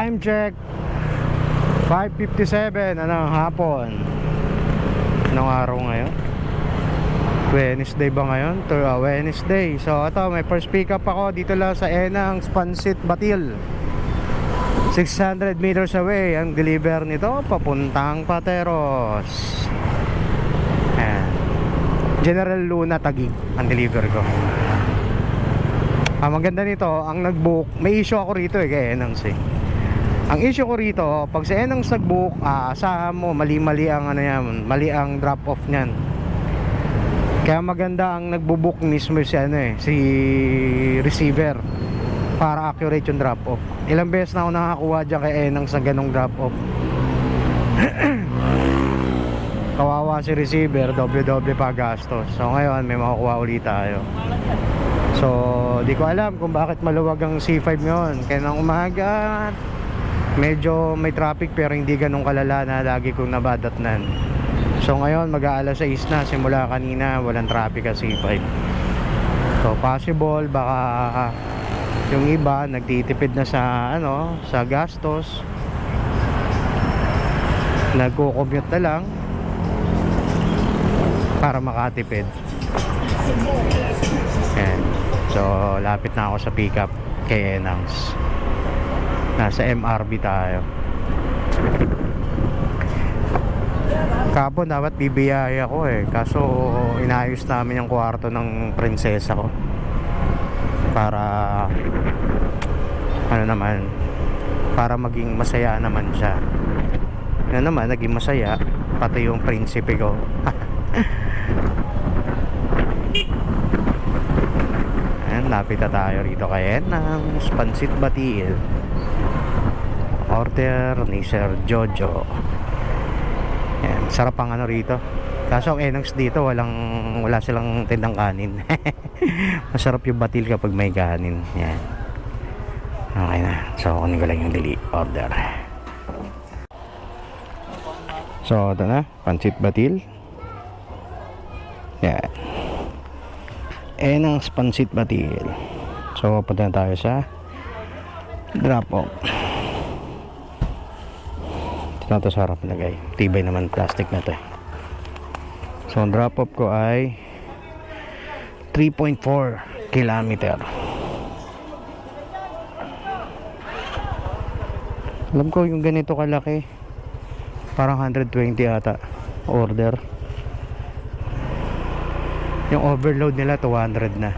Time check 5:57 anong hapon. Anong araw ngayon? Wednesday ba ngayon? Wednesday. So ito, may first pick up ako dito lang sa Enang's Pancit Batil. 600 meters away ang deliver nito papuntang Pateros. Ayan. General Luna Taguig ang deliver ko. Maganda nito, ang nag-book, may issue ako rito kay Enang's Ang issue ko rito, pag sa Enang's nag-book, asahan mo mali-mali ang mali ang drop-off niyan. Kaya maganda ang nagbo-book mismo si receiver para accurate yung drop-off. Ilang beses na ako nakakuha diyan kay Enang's sa ganong drop-off. Kawawa si receiver, doble-doble pa gastos. So ngayon may makukuha ulit tayo. So di ko alam kung bakit maluwag ang C5 ngayon. Kaya nang umaga medyo may traffic pero hindi ganun kalala na lagi kong nabadatnan. So ngayon mag-aalas 6 na, simula kanina walang traffic sa C5. So possible baka yung iba nagtitipid na sa sa gastos, nagko-commute na lang para makatipid. Ayan. So lapit na ako sa pickup kay Enang's. Nasa MRB tayo. Kapon dapat bibiyaya ko kaso inayos namin yung kwarto ng prinsesa ko para para maging masaya naman siya. Yan naman, naging masaya pati yung prinsipe ko. Ayan, lapit na tayo rito kay Enang's Pancit Batil. Order ni Sir Jojo. Ayan, sarap ang rito. Kaso ang Enang's dito wala silang tindang kanin. Masarap yung batil kapag may kanin. Ayan. Okay na. So kunin ko lang yung order. So ito na, pancit batil. Ayan, Enang's Pancit Batil. So punta na tayo sa drop off. Ito sa harap nilagay. Tibay naman plastic na to. So ang drop off ko ay 3.4 kilometer. Alam ko yung ganito kalaki parang 120 ata order. Yung overload nila 200 na.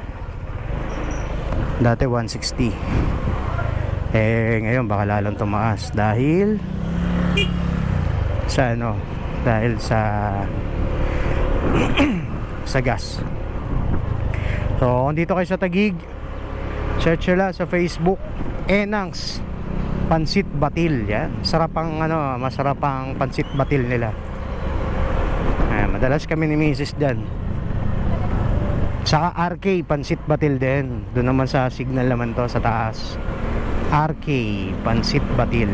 Dati 160. Ngayon baka lalong tumaas dahil sa sa gas. So kung dito kayo sa Taguig, search nila sa Facebook Enang's Pancit Batil. Yan, sarap ang masarap ang pancit batil nila. Madalas kami ni Mrs. dyan. Saka RK Pancit Batil din. Doon naman sa signal naman to sa taas. RK Pancit Batil.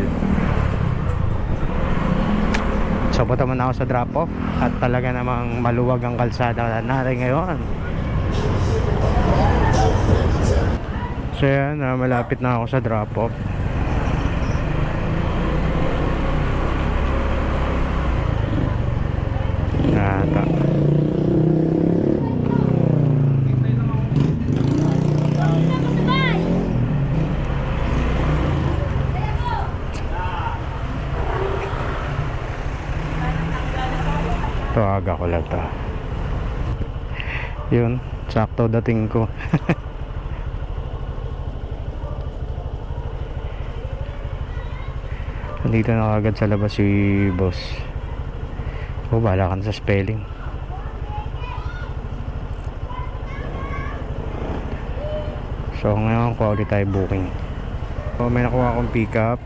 So punta muna ako sa drop off at talaga namang maluwag ang kalsada natin ngayon. So yan, malapit na ako sa drop off. Ito aga ko lang to. Yun, sakto dating ko. Nandito na agad sa labas si boss. Bahala ka na sa spelling. So ngayon quality tayo booking. So may nakuha akong pick up,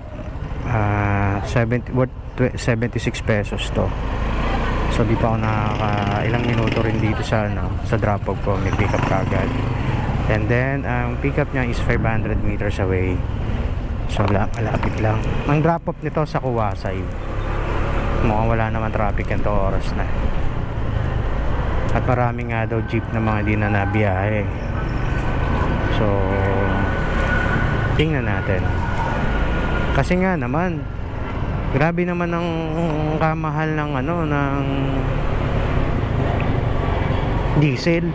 76 pesos to. So di pa ako ilang minuto rin dito sa drop off ko, may pick up kagad. And then ang pick up niya is 500 meters away. So malapit lang. Ang drop off nito sa Kuwasay. Mukhang wala naman traffic yan to oras na. At marami nga daw jeep na mga di na nabiyahe. So tingnan natin. Kasi nga naman, grabe naman ang kamahal ng ng diesel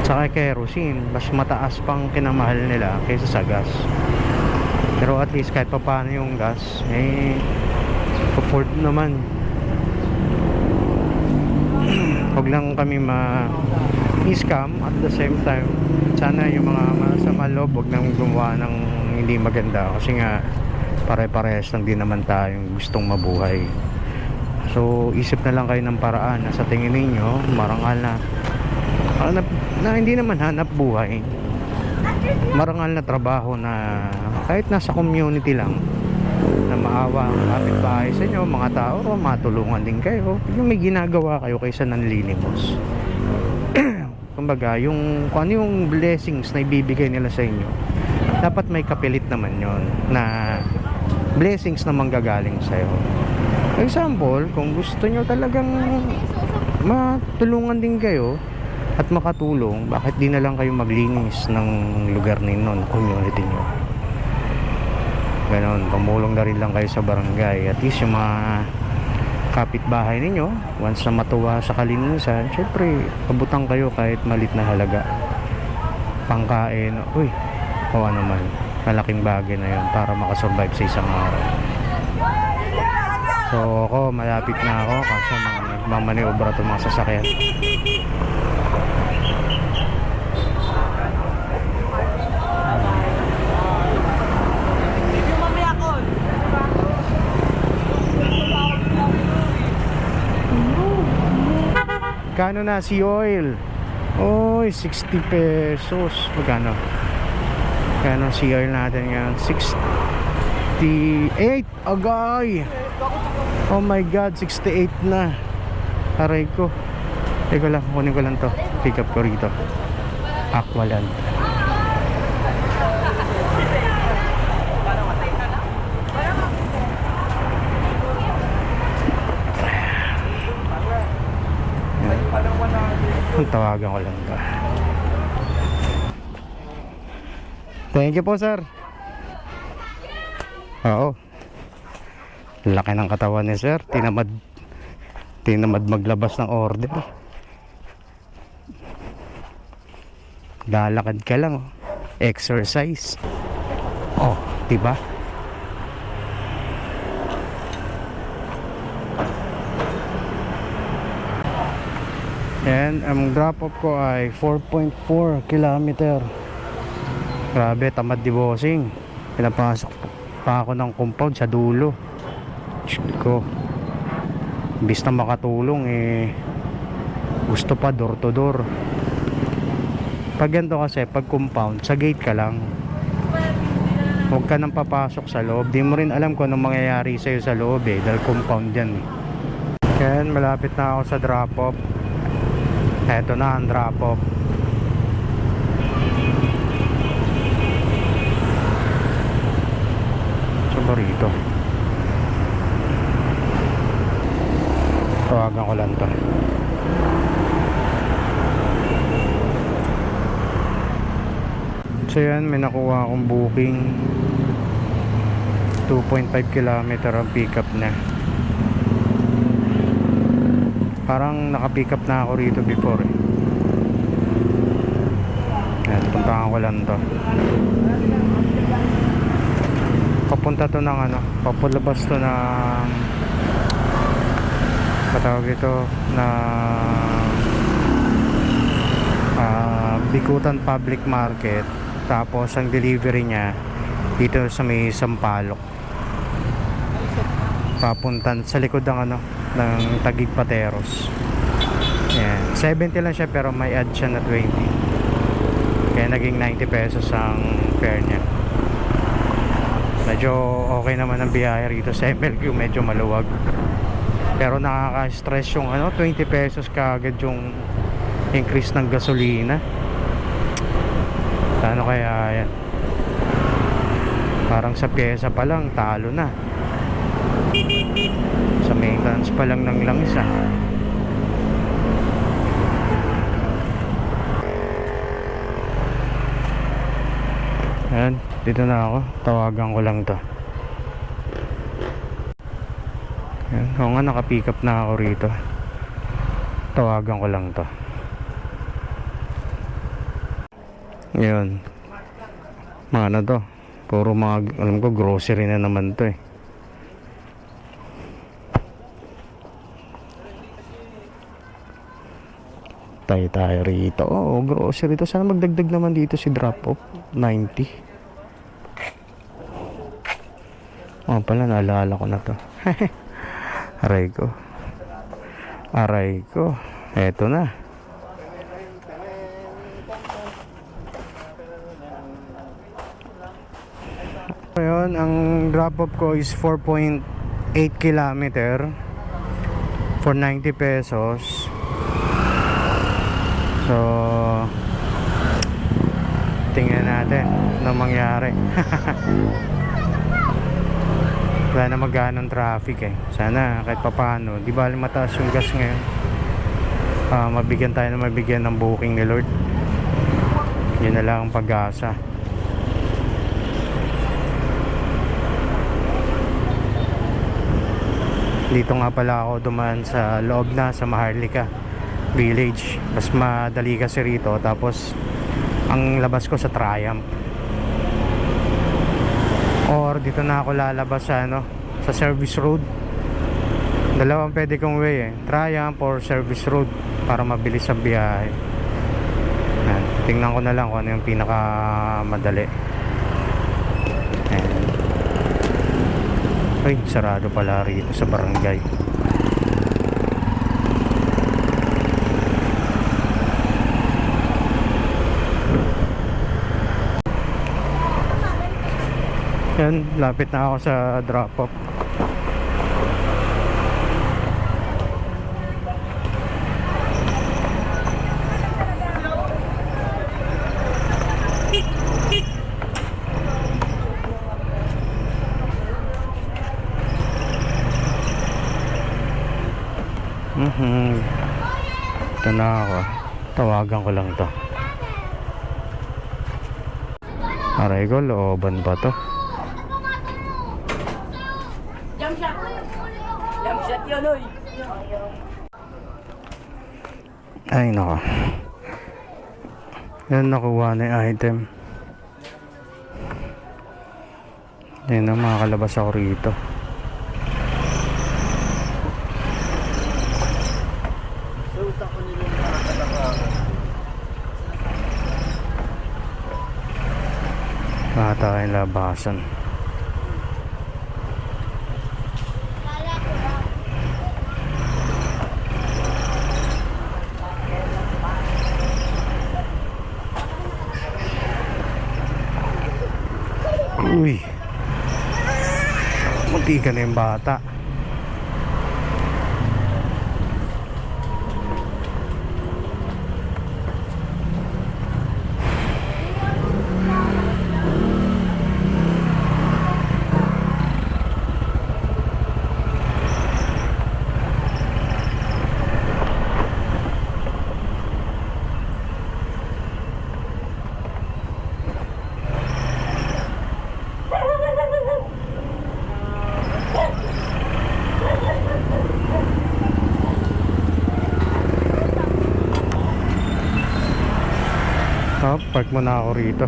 saka kerosene. Mas mataas pang kinamahal nila kaysa sa gas. Pero at least kahit pa paano yung gas, afford naman. Huwag lang kami ma-scam at the same time. Sana yung mga masama loob, huwag nang gumawa ng hindi maganda. Kasi nga, pare-parehas lang din naman tayong gustong mabuhay. So, isip na lang kayo ng paraan na sa tingin ninyo, marangal na hindi naman hanap buhay. Marangal na trabaho na kahit nasa community lang, na maawa ang kapitbahay sa inyo, mga tao, o matulungan din kayo. Yung may ginagawa kayo kaysa nanlilimos. Kumbaga, kung ano yung blessings na ibibigay nila sa inyo, dapat may kapilit naman yon na blessings na manggagaling sa'yo. For example, kung gusto nyo talagang matulungan din kayo at makatulong, bakit di na lang kayo maglinis ng lugar ninyo, ng community nyo? Ganon, tumulong na rin lang kayo sa barangay. At least yung mga kapitbahay ninyo, once na matuwa sa kalinisan, syempre, abutan kayo kahit malit na halaga. Pangkain, o ano man, malaking bagay na yun para makasurvive sa isang araw. So ako, malapit na ako kasi nagmamaniobra itong mga sasakyan. Kano na si oil? Oy, 60 pesos. Magkano? Kano si oil natin ngayon? 68. Agay! Oh my God, 68 na. Aray ko. Teka lang, kunin ko lang to. Pick up ko rito. Aqualand. Tawagan ko lang to. Thank you po, sir. Oo. Laki ng katawan ni sir. Tinamad maglabas ng order. Lalakad ka lang. Exercise. Oh, diba? And ang drop off ko ay 4.4 kilometer. Grabe, tamad di bossing. Pinapasok pa ako ng compound sa dulo. Ko. Imbis na makatulong gusto pa door to door. Pag ganito kasi, pag compound, sa gate ka lang. Huwag ka nang papasok sa loob. Di mo rin alam kung anong mangyayari sa'yo sa loob dahil compound yan Kaya malapit na ako sa drop off. Eto na ang drop off. So rito tawagan ko lang to. So yan, may nakuha akong booking. 2.5 kilometer ang pick up na. Parang naka-pick up na ako rito before Yan, puntahan ko lang to. Papunta to ng papalabas to ng patawag ito na Bikutan Public Market. Tapos ang delivery niya dito sa may Sampaloc. Papuntan sa likod ng ng Taguig Pateros. Yan. 70 lang siya pero may add siya na 20. Kaya naging 90 pesos ang fare niya. Medyo okay naman ang biyahe rito sa MLQ, medyo maluwag. Pero nakaka-stress yung 20 pesos kaagad yung increase ng gasolina. Ano kaya yan? Parang sa pyesa pa lang talo na. Sa maintenance pa lang ng langis Ayan, dito na ako. Tawagan ko lang to. Yan. Oo nga, naka-pick up na ako rito. Tawagan ko lang to. Ngayon, mga ano to, puro mga, alam ko, grocery na naman to eh. Tayo rito. Oo, grocery to. Sana magdagdag naman dito si drop off. 90. Oh, pala, naalala ko na to. Aray ko. Aray ko. Eto na. Ngayon, ang drop off ko is 4.8 kilometer for 90 pesos. So, tingnan natin ano mangyari. Wala na magganong traffic eh. Sana kahit papaano, di ba mataas yung gas ngayon, mabigyan tayo na mabigyan ng booking ni Lord. Yun na lang ang pag-asa. Dito nga pala ako dumaan sa loob na sa Maharlika Village. Mas madali kasi rito. Tapos ang labas ko sa Triumph, or dito na ako lalabas sa sa Service Road. Dalawang pwede kong way eh, Triumph or Service Road, para mabilis ang biyahe. Yan. Tingnan ko na lang kung ano yung pinaka madali. Ay, sarado pala rito sa barangay. Yan, lapit na ako sa drop off. Ito na ako. Tawagan ko lang to. Aray ko, looban ba to? Jump shot. Jump shot yun, oy. Ay, nako. Yan, nakuha na yung item. Yan na, makakalabas ako rito. Tayong labasan. Uy, munti ka na yung bata. Park muna ako rito.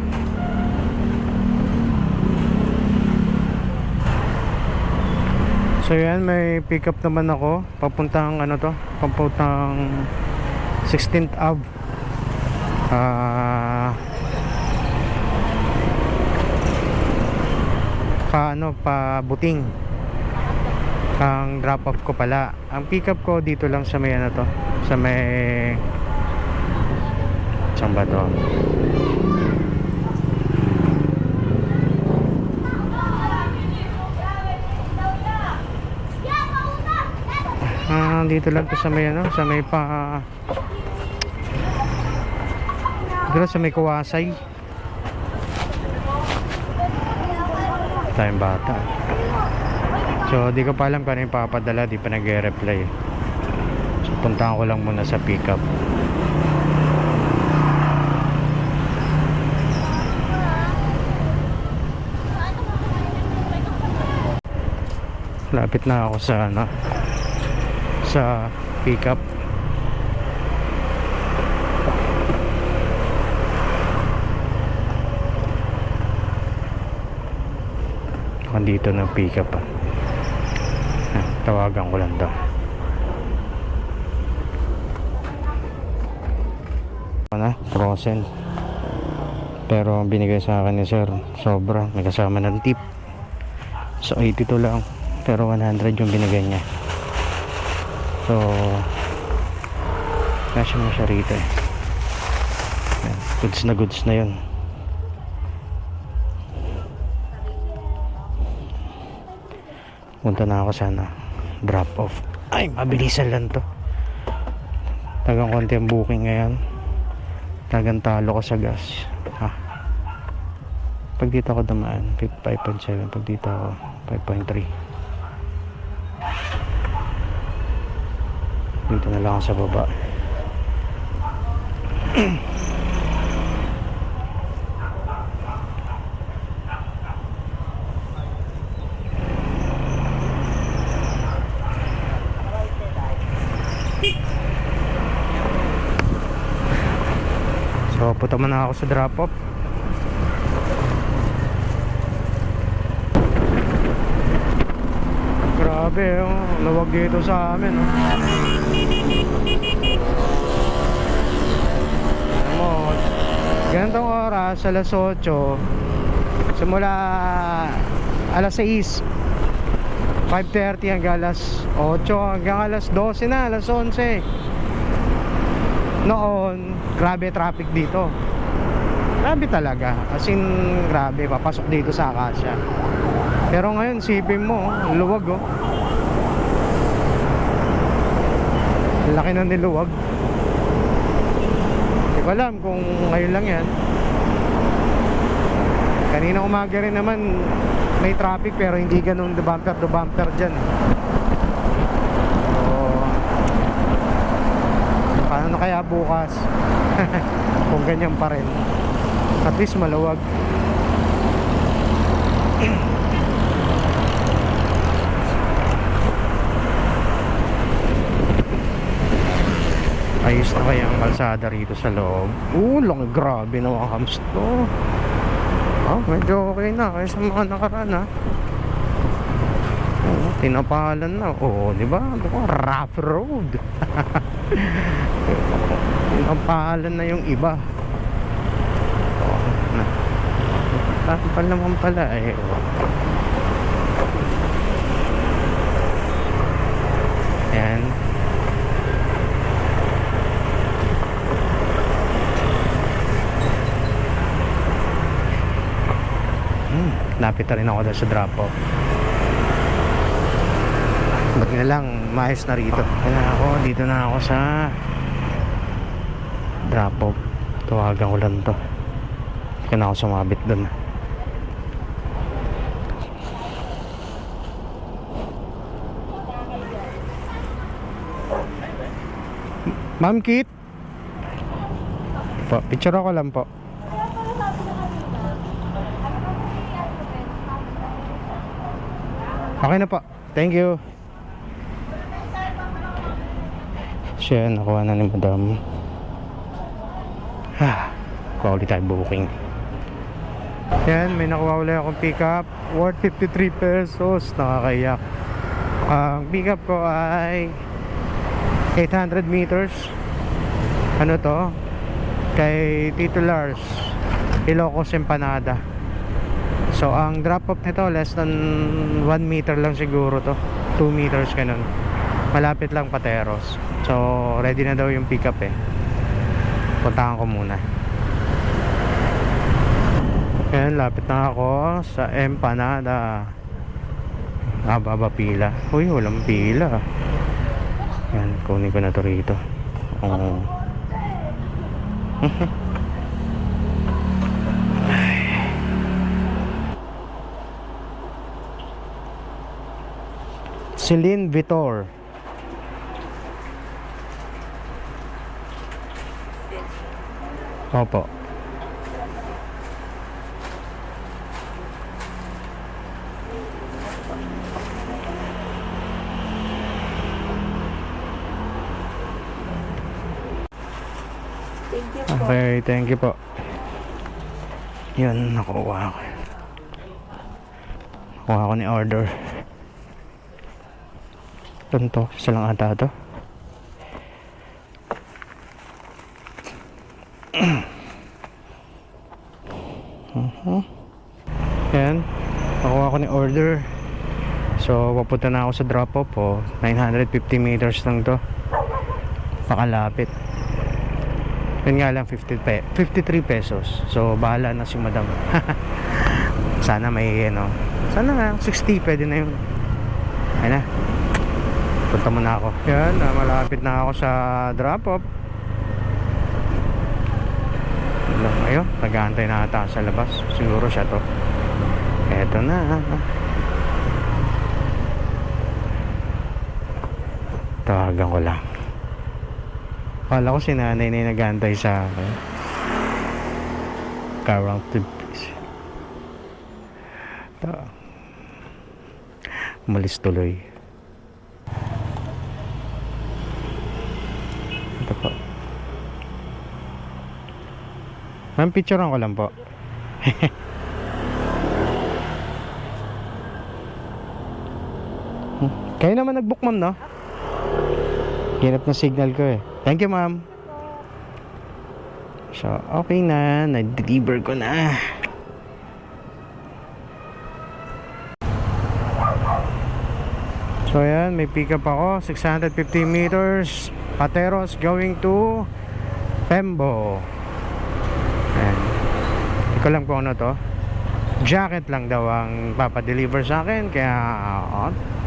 So yan, may pick up naman ako papuntang papuntang 16th Ave. Pa Buting. Ang drop off ko pala. Ang pick up ko dito lang sa may sa may saan ba to? Dito lang to sa may sa may dito sa may Kawasay. Tayong bata. So di ko pa alam kung ano yung papadala, di pa nag-reply. So puntahan ko lang muna sa pick up. Lapit na ako sa ano, sa pickup. Dito ng pickup ah. Tawagan ko lang daw. Ano? Frozen. Pero ang binigay sa akin ni sir, sobra. May kasama ng tip. So 82 lang. Pero 100 yung binigay niya. So kasya mo siya rito eh. Goods na yun. Punta na ako sana drop off. Ay, mabilisan lang to. Tagang konti ang booking ngayon. Tagang talo ko sa gas. Pag dito ako dumaan 5.7. Pag dito ako 5.3. Dito na lang ako sa baba. So punta muna ako sa drop off. Grabe oh, lawag dito sa amin oh. Alam mo, ganitong oras alas 8 simula alas 6 5:30 hanggang alas 8 hanggang alas 12 na, alas 11. Noon, grabe traffic dito. Grabe talaga. As in, grabe. Papasok dito sa Acacia. Pero ngayon, sipin mo, luwag oh. Laki na niluwag. Hindi ko alam kung ngayon lang yan. Kanina umaga rin naman, may traffic pero hindi ganun bumper to bumper dyan. Paano kaya bukas? Kung ganyan pa rin. At least maluwag. Ayos na kaya ang kalsada rito sa loob. Lang, grabe na mga hams to. Medyo okay na kaysa mga nakaraan ha. Tinapalan na. Di ba? Rough road. Tinapalan na yung iba. Tapal naman pala eh. Ayan. Lapit na rin ako dahil sa drop off. Ba't nga lang, maayos na rito. Kaya ako, dito na ako sa drop off. Tawagan ko lang to. Hindi na ako sumabit dun. Ma'am Kit? Po, picture ako lang po. Okay na po. Thank you. Siya, nakuha na ni madam. Quality time booking. Yan, may nakuha ulit akong pickup worth 53 pesos. Nakakayak. Ang pickup ko ay 800 meters. Ano to? Kay Tito Lars, Ilocos Empanada. So ang drop off nito less than 1 meter lang siguro to, 2 meters ganun. Malapit lang Pateros. So ready na daw yung pickup eh. Puntahan ko muna. Ayan, lapit na ako sa Empanada. Baba pila. Uy, walang pila. Ayan, kunin ko na to rito. Celine Vitor. Opo. you po. Okay, thank you po. Yun, nakuha ko. Nakuha ko ni order. Ito to, isa lang ata to. Yan, nakuha ko ni order. So, papunta na ako sa drop-off po. 950 meters lang to. Pakalapit. Yun nga lang, 53 pesos. So, bahala na si madam. Sana may, ano, sana nga, 60, pwede na yun. Ayun na. Punta muna ako. Yan, malapit na ako sa drop-off. Ayun, nag-aantay na ata sa labas. Siguro siya to. Eto na. Tawagan ko lang. Kala ko si nanay na yung nag-aantay sa akin. Car trip. Umalis tuloy. Ito po. Ma'am, picturean ko lang po. Kayo naman nag-book, ma'am, no? Hirap na signal ko eh. Thank you, ma'am. So, okay na. Na-deliver ko na. So, ayan. May pick up ako. 650 meters. Pateros going to Pembo. Ayan. Hindi ko lang kung ano to. Jacket lang daw ang papadeliver sa akin. Kaya,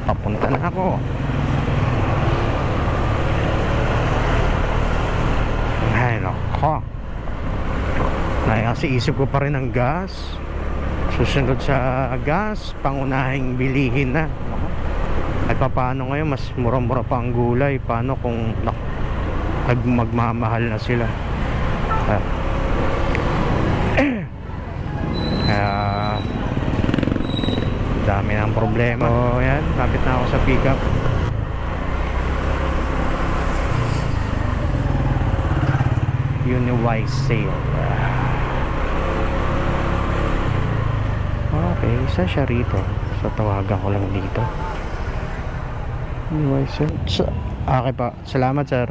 papunta na ako. Ay, nako. Kasi isip ko pa rin ang gas. Susunod sa gas, pangunahing bilihin na. At paano ngayon, mas mura-mura pa ang gulay. Paano kung magmamahal na sila? Kaya dami ng problema. So, yan, lapit na ako sa pickup. Uniwise sale. Okay, isa siya rito. So, tawagan ko lang dito. Uniwise sale. Okay pa. Salamat, sir.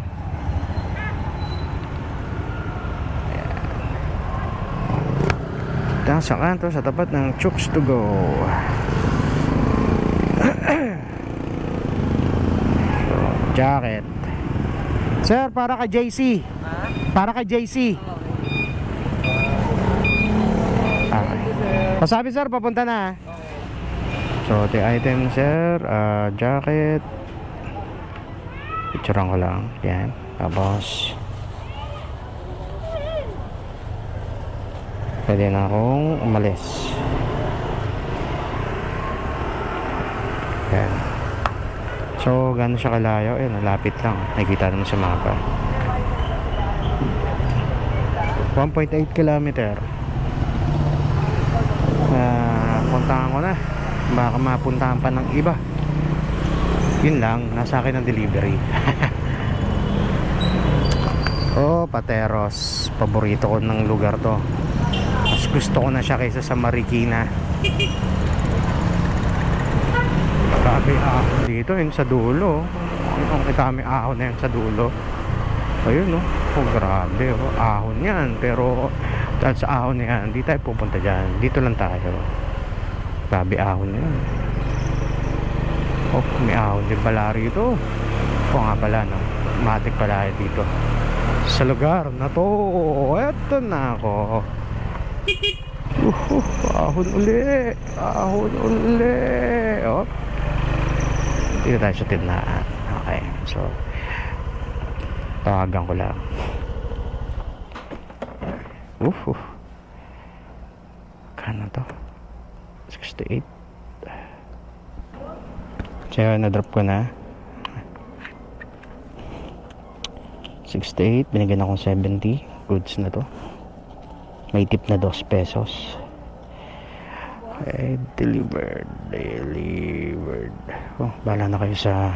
Ayan. Sa kanto, sa tapat ng Chooks to Go. So, jacket. Sir, para kay JC. Para kay JC. Okay. Pasabi, sir, papunta na. So, the item, sir, jacket. Picturean ko lang. Yan. Tapos pwede na akong umalis. Yan. So, gano'n siya kalayo? Ayun, lapit lang. Nakikita naman sa mapa. 1.8 kilometer. Puntahan ko na. Baka mapuntahan pa ng iba. Yun lang, nasa akin ang delivery. Oh, Pateros. Paborito ko ng lugar to. Mas gusto ko na siya kaysa sa Marikina. Grabe ahon dito, yun sa dulo. Ang kitami ahon na yun sa dulo. Ayun, no? Oh, grabe, oh. Ahon yan. Pero dahil sa ahon na yan, di tayo pupunta dyan. Dito lang tayo. Grabe ahon na yan. Oh, may ahon din pala rito. Oo nga pala, no? Matik pala dito sa lugar na to. Eto na ako. Ahon uli. Ahon uli. Oh. Dito tayo sa tindahan. Okay, so tawagan ko lang. Kano to? 68. So, na-drop ko na 68. Binigyan akong 70. Goods na to. May tip na 2 pesos. Okay, delivered. Oh, bahala na kayo sa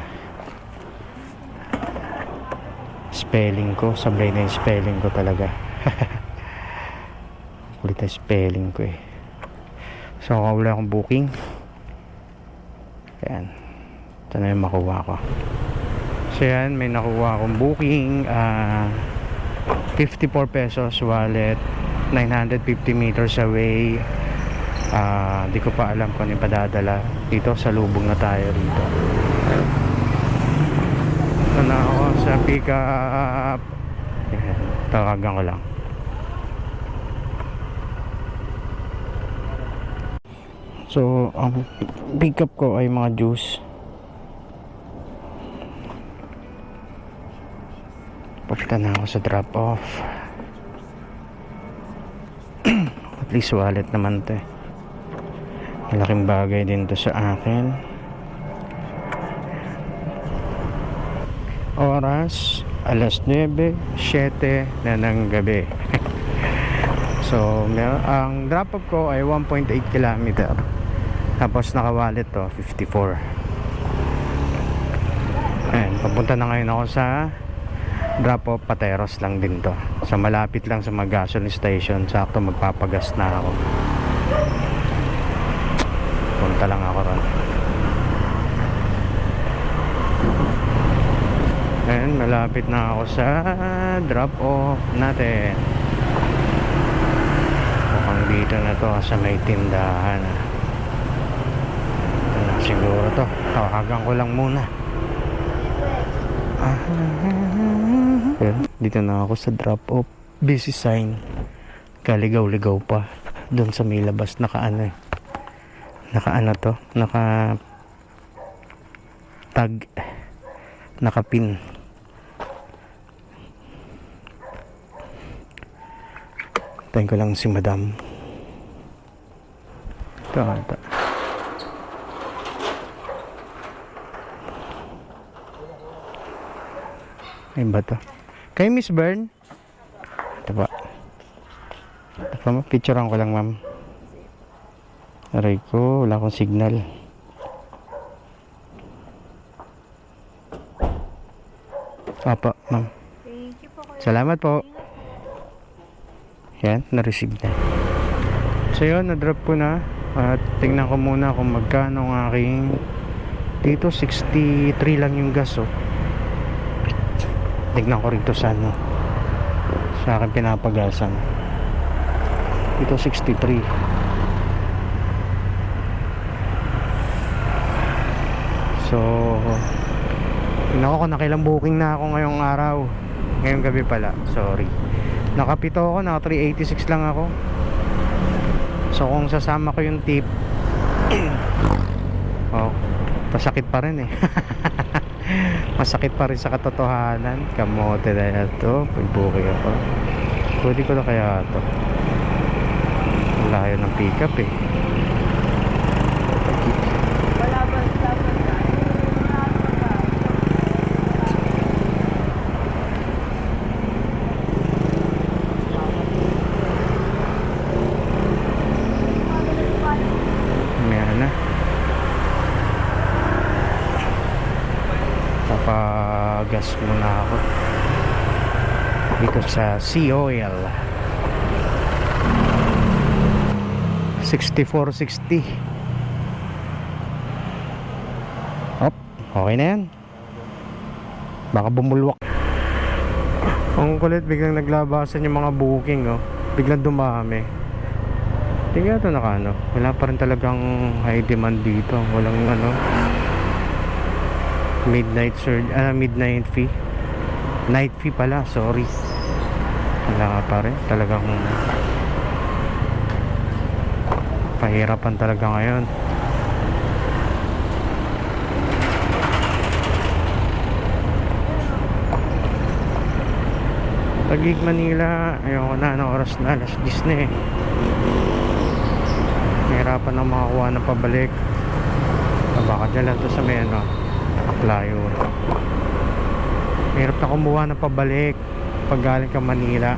spelling ko. Sablay na yung spelling ko talaga. Kulit na spelling ko eh. So wala akong booking. Ayan, ito na yung makuha ko. So yan, may nakuha akong booking, 54 pesos wallet, 950 meters away. Di ko pa alam kung ano yung padadala dito. Sa lubong na tayo rito. Ito na ako sa pick up. Ayan, tawagan ko lang. So ang pick up ko ay mga juice. Punta na ako sa drop off. At least wallet naman to eh. Malaking bagay din to sa akin. Oras alas 9:07 na ng gabi. So ang drop off ko ay 1.8 km. Tapos naka-wallet to 54. Ayan, papunta na ngayon ako sa drop off. Pateros lang din to. Sa malapit lang sa mag-gasoline station. Sakto magpapagas na ako. Punta lang ako ron. Ayan, malapit na ako sa drop off natin. Mukhang dito na to sa may tindahan. Ito na siguro to. Tawagan ko lang muna. Ayan, dito na ako sa drop off. Busy sign. Kaligaw-ligaw pa. Doon sa may labas naka-ano eh. Naka-ano to? Naka-tag. Naka-pin. Tayo ko lang si madam. Ito. Ay ba to? Kay Miss Bern? Ito ba? Ito pa, picturean ko lang ma'am. Aray ko, wala akong signal. Apa, ma'am. Salamat po. Yan, na-receive na. So yun, na-drop ko na. At tingnan ko muna kung magkano ang aking dito. 63 lang yung gas oh. Tignan ko rito sa ano, sa akin pinapagasan. Dito 63. So tignan ko kung nakilang booking na ako ngayong araw. Ngayong gabi pala, sorry. Nakapito ako, naka 386 lang ako. So kung sasama ko yung tip oh, pasakit pa rin eh. Masakit pa rin sa katotohanan. Kamote na ito. Pag-booking ako. Pwede ko na kaya ito. Layo ng pick up eh. Meron na. Papagas muna ako dito sa Sea-Oil. 6460. Hop, okay na yan. Baka bumulwak. Ang kulit, biglang naglabasan yung mga booking oh. Biglang dumami. Tingnan ito nakano. Wala pa rin talagang high demand dito. Walang ano, midnight surge, midnight fee. Night fee pala, sorry. Wala nga pa rin. Talagang pahirapan talaga ngayon. Taguig, Manila. Ayoko na, anong oras na? Alas 10 na eh. Nahirapan na makakuha ng pabalik. Baka dyan lang to sa may ano, Aklayo. Mahirap na kumuha ng pabalik pag galing ka Manila.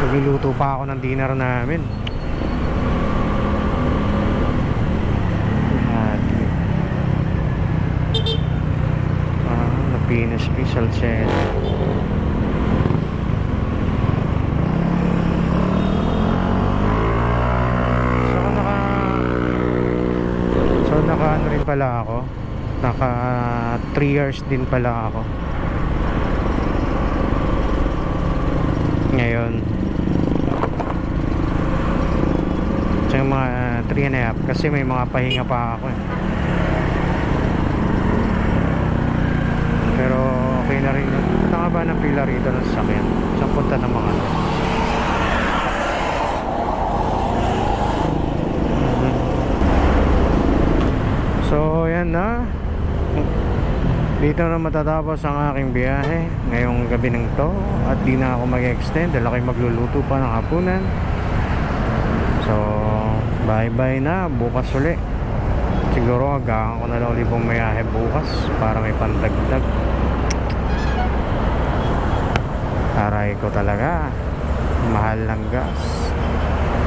Nagluluto pa ako ng dinner namin. Legazpi, Salcedo. So naka ano rin pala ako, naka 3 years din pala ako ngayon. So yung mga 3 and a half kasi may mga pahinga pa ako eh. Pero okay na rin yun. Tanga ba ng pila rito ng sasakyan? Saan punta ng mga to? So yan na, dito na matatapos ang aking biyahe ngayong gabi ng to. At di na ako mag-extend dahil ako'y magluluto pa ng hapunan. So bye bye na, bukas uli. Siguro agahan ko na lang ulit bumiyahe bukas para may pandagdag. Aray ko talaga, mahal ng gas.